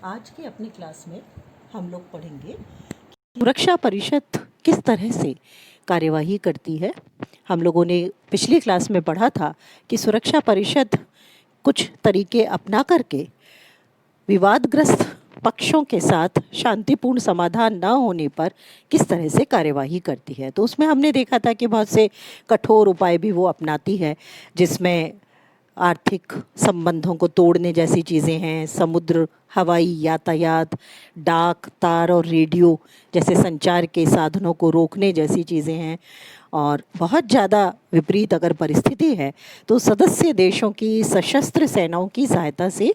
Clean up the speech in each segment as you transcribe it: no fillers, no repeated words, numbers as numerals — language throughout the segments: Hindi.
आज की अपनी क्लास में हम लोग पढ़ेंगे सुरक्षा परिषद किस तरह से कार्यवाही करती है। हम लोगों ने पिछली क्लास में पढ़ा था कि सुरक्षा परिषद कुछ तरीके अपना करके विवादग्रस्त पक्षों के साथ शांतिपूर्ण समाधान न होने पर किस तरह से कार्यवाही करती है। तो उसमें हमने देखा था कि बहुत से कठोर उपाय भी वो अपनाती है, जिसमें आर्थिक संबंधों को तोड़ने जैसी चीज़ें हैं, समुद्र हवाई यातायात, डाक तार और रेडियो जैसे संचार के साधनों को रोकने जैसी चीज़ें हैं। और बहुत ज़्यादा विपरीत अगर परिस्थिति है तो सदस्य देशों की सशस्त्र सेनाओं की सहायता से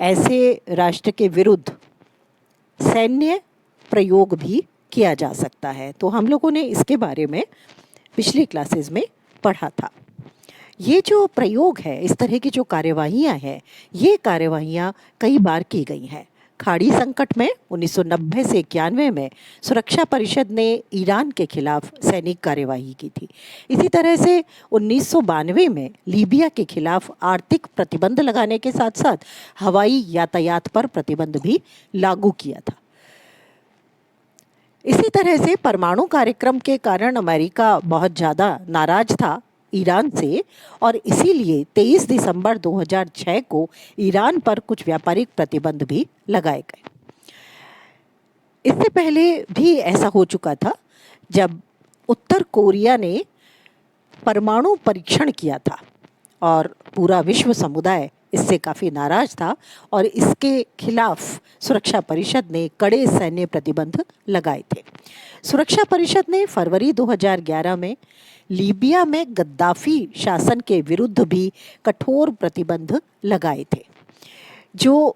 ऐसे राष्ट्र के विरुद्ध सैन्य प्रयोग भी किया जा सकता है। तो हम लोगों ने इसके बारे में पिछली क्लासेस में पढ़ा था। ये जो प्रयोग है, इस तरह की जो कार्यवाहियाँ हैं, ये कार्यवाहियाँ कई बार की गई हैं। खाड़ी संकट में 1990 से 91 में सुरक्षा परिषद ने ईरान के खिलाफ सैनिक कार्यवाही की थी। इसी तरह से 1992 में लीबिया के खिलाफ आर्थिक प्रतिबंध लगाने के साथ साथ हवाई यातायात पर प्रतिबंध भी लागू किया था। इसी तरह से परमाणु कार्यक्रम के कारण अमेरिका बहुत ज़्यादा नाराज था ईरान से, और इसीलिए 23 दिसंबर 2006 को ईरान पर कुछ व्यापारिक प्रतिबंध भी लगाए गए। इससे पहले भी ऐसा हो चुका था जब उत्तर कोरिया ने परमाणु परीक्षण किया था और पूरा विश्व समुदाय इससे काफ़ी नाराज था और इसके खिलाफ सुरक्षा परिषद ने कड़े सैन्य प्रतिबंध लगाए थे। सुरक्षा परिषद ने फरवरी 2011 में लीबिया में गद्दाफी शासन के विरुद्ध भी कठोर प्रतिबंध लगाए थे। जो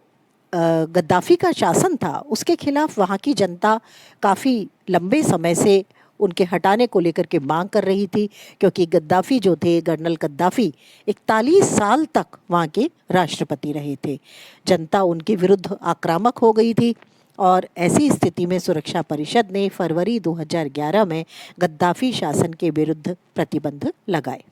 गद्दाफी का शासन था उसके खिलाफ वहाँ की जनता काफ़ी लंबे समय से उनके हटाने को लेकर के मांग कर रही थी, क्योंकि गद्दाफी जो थे, कर्नल गद्दाफी 41 साल तक वहाँ के राष्ट्रपति रहे थे। जनता उनके विरुद्ध आक्रामक हो गई थी और ऐसी स्थिति में सुरक्षा परिषद ने फरवरी 2011 में गद्दाफी शासन के विरुद्ध प्रतिबंध लगाए।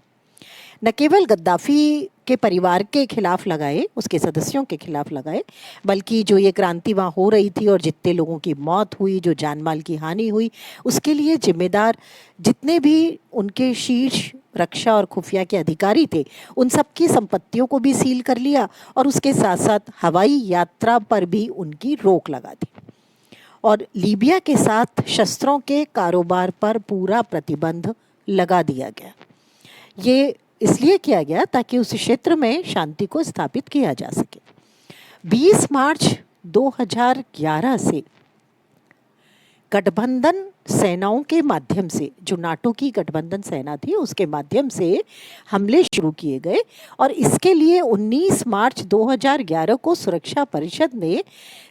न केवल गद्दाफी के परिवार के खिलाफ लगाए, उसके सदस्यों के खिलाफ लगाए, बल्कि जो ये क्रांति वहाँ हो रही थी और जितने लोगों की मौत हुई, जो जान माल की हानि हुई, उसके लिए जिम्मेदार जितने भी उनके शीर्ष रक्षा और खुफिया के अधिकारी थे, उन सब की संपत्तियों को भी सील कर लिया और उसके साथ साथ हवाई यात्रा पर भी उनकी रोक लगा दी और लीबिया के साथ शस्त्रों के कारोबार पर पूरा प्रतिबंध लगा दिया गया। ये इसलिए किया गया ताकि उस क्षेत्र में शांति को स्थापित किया जा सके। 20 मार्च 2011 से गठबंधन सेनाओं के माध्यम से, जो नाटो की गठबंधन सेना थी, उसके माध्यम से हमले शुरू किए गए और इसके लिए 19 मार्च 2011 को सुरक्षा परिषद ने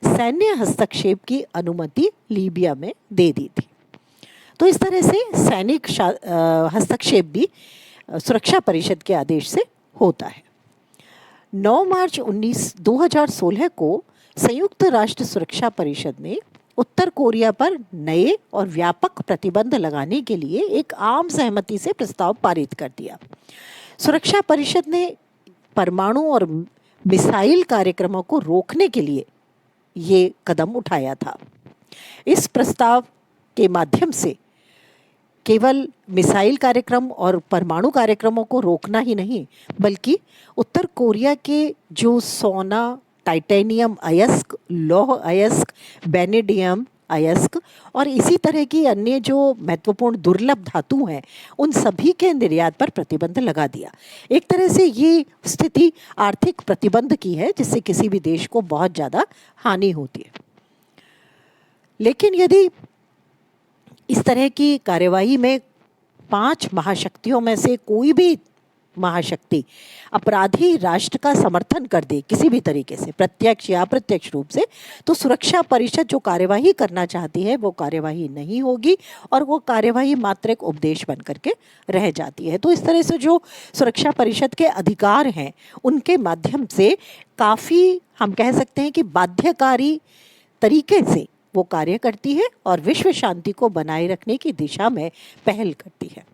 सैन्य हस्तक्षेप की अनुमति लीबिया में दे दी थी। तो इस तरह से सैनिक हस्तक्षेप भी सुरक्षा परिषद के आदेश से होता है। 9 मार्च 2016 को संयुक्त राष्ट्र सुरक्षा परिषद ने उत्तर कोरिया पर नए और व्यापक प्रतिबंध लगाने के लिए एक आम सहमति से प्रस्ताव पारित कर दिया। सुरक्षा परिषद ने परमाणु और मिसाइल कार्यक्रमों को रोकने के लिए ये कदम उठाया था। इस प्रस्ताव के माध्यम से केवल मिसाइल कार्यक्रम और परमाणु कार्यक्रमों को रोकना ही नहीं, बल्कि उत्तर कोरिया के जो सोना, टाइटेनियम अयस्क, लौह अयस्क, वेनेडियम अयस्क और इसी तरह की अन्य जो महत्वपूर्ण दुर्लभ धातु हैं, उन सभी के निर्यात पर प्रतिबंध लगा दिया। एक तरह से ये स्थिति आर्थिक प्रतिबंध की है, जिससे किसी भी देश को बहुत ज़्यादा हानि होती है। लेकिन यदि इस तरह की कार्यवाही में 5 महाशक्तियों में से कोई भी महाशक्ति अपराधी राष्ट्र का समर्थन कर दे किसी भी तरीके से, प्रत्यक्ष या अप्रत्यक्ष रूप से, तो सुरक्षा परिषद जो कार्यवाही करना चाहती है वो कार्यवाही नहीं होगी और वो कार्यवाही मात्र एक उपदेश बन करके रह जाती है। तो इस तरह से जो सुरक्षा परिषद के अधिकार हैं, उनके माध्यम से काफ़ी हम कह सकते हैं कि बाध्यकारी तरीके से वो कार्य करती है और विश्व शांति को बनाए रखने की दिशा में पहल करती है।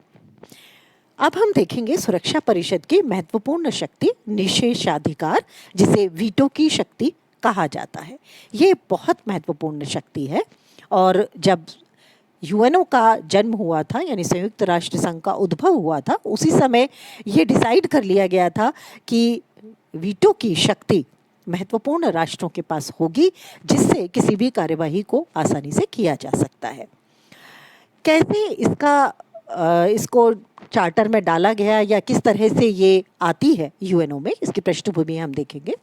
अब हम देखेंगे सुरक्षा परिषद की महत्वपूर्ण शक्ति निषेधाधिकार, जिसे वीटो की शक्ति कहा जाता है। ये बहुत महत्वपूर्ण शक्ति है और जब यूएनओ का जन्म हुआ था यानी संयुक्त राष्ट्र संघ का उद्भव हुआ था, उसी समय ये डिसाइड कर लिया गया था कि वीटो की शक्ति महत्वपूर्ण राष्ट्रों के पास होगी, जिससे किसी भी कार्यवाही को आसानी से किया जा सकता है। कैसे इसको चार्टर में डाला गया या किस तरह से ये आती है यूएनओ में, इसकी पृष्ठभूमि हम देखेंगे।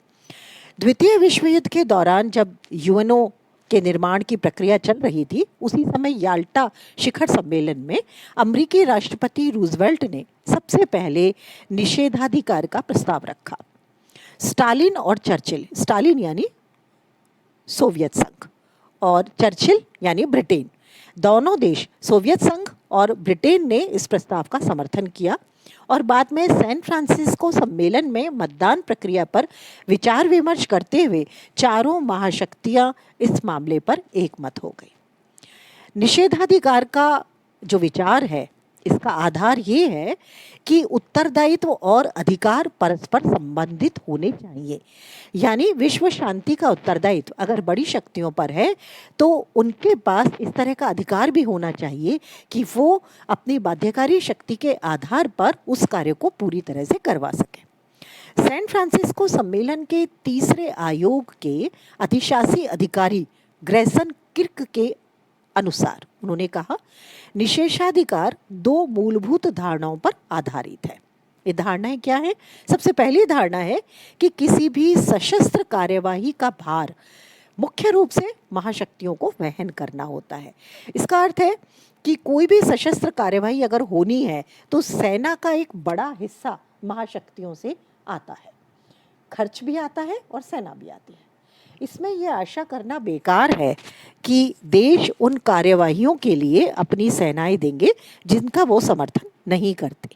द्वितीय विश्व युद्ध के दौरान जब यूएनओ के निर्माण की प्रक्रिया चल रही थी, उसी समय याल्टा शिखर सम्मेलन में अमेरिकी राष्ट्रपति रूजवेल्ट ने सबसे पहले निषेधाधिकार का प्रस्ताव रखा। स्टालिन और चर्चिल, स्टालिन यानी सोवियत संघ और चर्चिल यानी ब्रिटेन, दोनों देश सोवियत संघ और ब्रिटेन ने इस प्रस्ताव का समर्थन किया और बाद में सैन फ्रांसिस्को सम्मेलन में मतदान प्रक्रिया पर विचार विमर्श करते हुए चारों महाशक्तियां इस मामले पर एकमत हो गई। निषेधाधिकार का जो विचार है, इसका आधार ये है कि उत्तरदायित्व और अधिकार परस्पर संबंधित होने चाहिए। यानी विश्व शांति का उत्तरदायित्व अगर बड़ी शक्तियों पर है तो उनके पास इस तरह का अधिकार भी होना चाहिए कि वो अपनी बाध्यकारी शक्ति के आधार पर उस कार्य को पूरी तरह से करवा सके। सैन फ्रांसिस्को सम्मेलन के तीसरे आयोग के अधिशासी अधिकारी ग्रेसन किर्क के अनुसार उन्होंने कहा, निषेधाधिकार दो मूलभूत धारणाओं पर आधारित है। ये धारणाएं क्या है? सबसे पहली धारणा है कि किसी भी सशस्त्र कार्यवाही का भार मुख्य रूप से महाशक्तियों को वहन करना होता है। इसका अर्थ है कि कोई भी सशस्त्र कार्यवाही अगर होनी है तो सेना का एक बड़ा हिस्सा महाशक्तियों से आता है, खर्च भी आता है और सेना भी आती है। इसमें यह आशा करना बेकार है कि देश उन कार्यवाहियों के लिए अपनी सेनाएं देंगे जिनका वो समर्थन नहीं करते।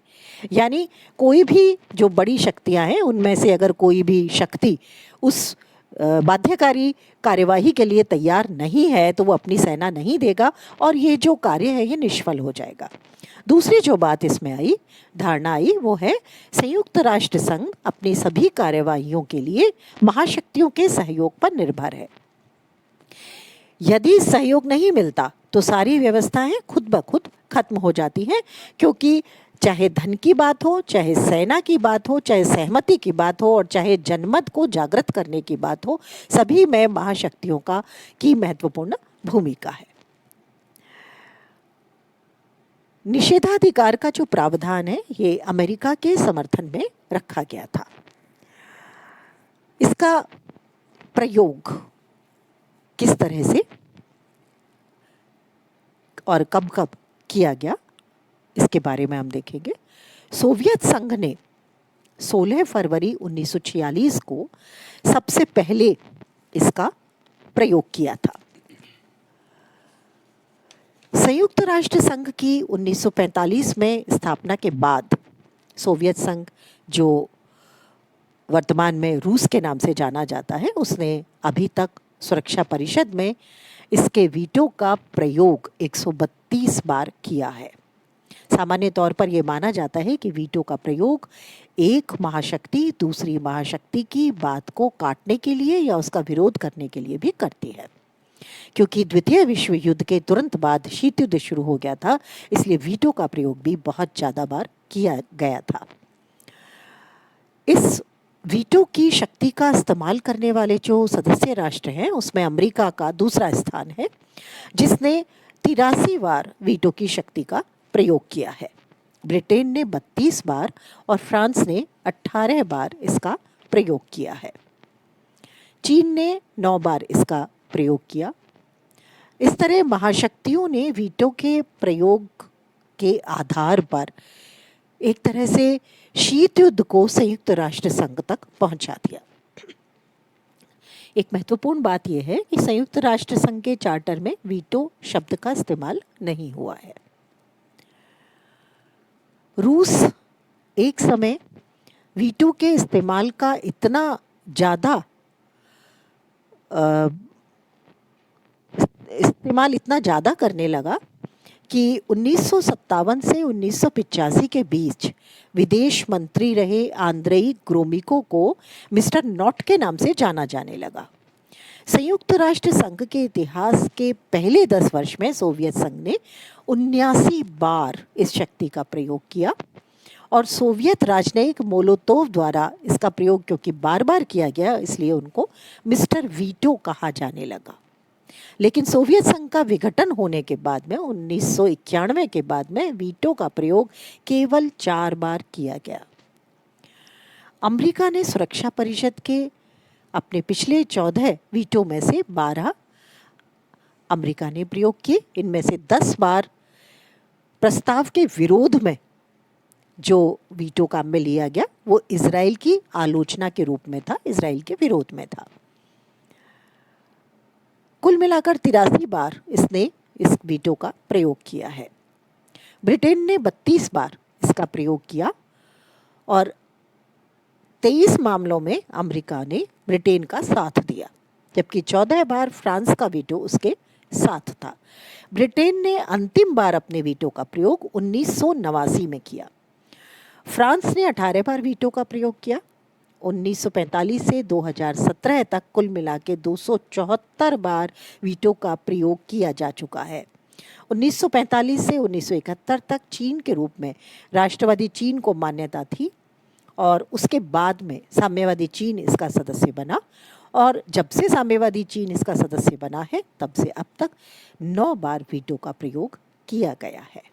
यानी कोई भी जो बड़ी शक्तियां हैं उनमें से अगर कोई भी शक्ति उस बाध्यकारी कार्यवाही के लिए तैयार नहीं है तो वो अपनी सेना नहीं देगा और ये जो कार्य है ये निष्फल हो जाएगा। दूसरी जो बात इसमें आई, धारणा आई, वो है संयुक्त राष्ट्र संघ अपनी सभी कार्यवाहियों के लिए महाशक्तियों के सहयोग पर निर्भर है। यदि सहयोग नहीं मिलता तो सारी व्यवस्थाएं खुद ब खुद खत्म हो जाती हैं, क्योंकि चाहे धन की बात हो, चाहे सेना की बात हो, चाहे सहमति की बात हो और चाहे जनमत को जागृत करने की बात हो, सभी में महाशक्तियों की महत्वपूर्ण भूमिका है। निषेधाधिकार का जो प्रावधान है ये अमेरिका के समर्थन में रखा गया था। इसका प्रयोग किस तरह से और कब कब किया गया इसके बारे में हम देखेंगे। सोवियत संघ ने 16 फरवरी 1946 को सबसे पहले इसका प्रयोग किया था। संयुक्त राष्ट्र संघ की 1945 में स्थापना के बाद सोवियत संघ, जो वर्तमान में रूस के नाम से जाना जाता है, उसने अभी तक सुरक्षा परिषद में इसके वीटो का प्रयोग 132 बार किया है। सामान्य तौर पर यह माना जाता है कि वीटो का प्रयोग एक महाशक्ति दूसरी महाशक्ति की बात को काटने के लिए या उसका विरोध करने के लिए भी करती है। क्योंकि द्वितीय विश्व युद्ध के तुरंत बाद शीत युद्ध शुरू हो गया था, इसलिए वीटो का प्रयोग भी बहुत ज़्यादा बार किया गया था। इस वीटो की शक्ति का इस्तेमाल करने वाले जो सदस्य राष्ट्र हैं उसमें अमेरिका का दूसरा स्थान है, जिसने 83 बार वीटो की शक्ति का प्रयोग किया है। ब्रिटेन ने 32 बार और फ्रांस ने 18 बार इसका प्रयोग किया है। चीन ने 9 बार इसका प्रयोग किया। इस तरह महाशक्तियों ने वीटो के प्रयोग के आधार पर एक तरह से शीत युद्ध को संयुक्त राष्ट्र संघ तक पहुंचा दिया। एक महत्वपूर्ण बात यह है कि संयुक्त राष्ट्र संघ के चार्टर में वीटो शब्द का इस्तेमाल नहीं हुआ है। रूस एक समय वीटो के इस्तेमाल का इतना ज़्यादा करने लगा कि 1957 से 1985 के बीच विदेश मंत्री रहे आंद्रेई ग्रोमिको को मिस्टर नॉट के नाम से जाना जाने लगा। संयुक्त राष्ट्र संघ के इतिहास के पहले 10 वर्ष में सोवियत संघ ने 79 बार इस शक्ति का प्रयोग किया और सोवियत राजनयिक मोलोतोव द्वारा इसका प्रयोग क्योंकि बार बार किया गया इसलिए उनको मिस्टर वीटो कहा जाने लगा। लेकिन सोवियत संघ का विघटन होने के बाद में 1991 के बाद में वीटो का प्रयोग केवल 4 बार किया गया। अमेरिका ने सुरक्षा परिषद के अपने पिछले 14 वीटो में से 12 अमेरिका ने प्रयोग किए। इनमें से 10 बार प्रस्ताव के विरोध में जो वीटो काम में लिया गया वो इजराइल की आलोचना के रूप में था, इजराइल के विरोध में था। कुल मिलाकर 83 बार इसने इस वीटो का प्रयोग किया है। ब्रिटेन ने 32 बार इसका प्रयोग किया और 23 मामलों में अमेरिका ने ब्रिटेन का साथ दिया, जबकि 14 बार फ्रांस का वीटो उसके साथ था। ब्रिटेन ने अंतिम बार अपने वीटो का प्रयोग 1989 में किया। फ्रांस ने 18 बार वीटो का प्रयोग किया। 1945 से 2017 तक कुल मिला के 274 बार वीटो का प्रयोग किया जा चुका है। 1945 से 1971 तक चीन के रूप में राष्ट्रवादी चीन को मान्यता थी और उसके बाद में साम्यवादी चीन इसका सदस्य बना और जब से साम्यवादी चीन इसका सदस्य बना है तब से अब तक 9 बार वीटो का प्रयोग किया गया है।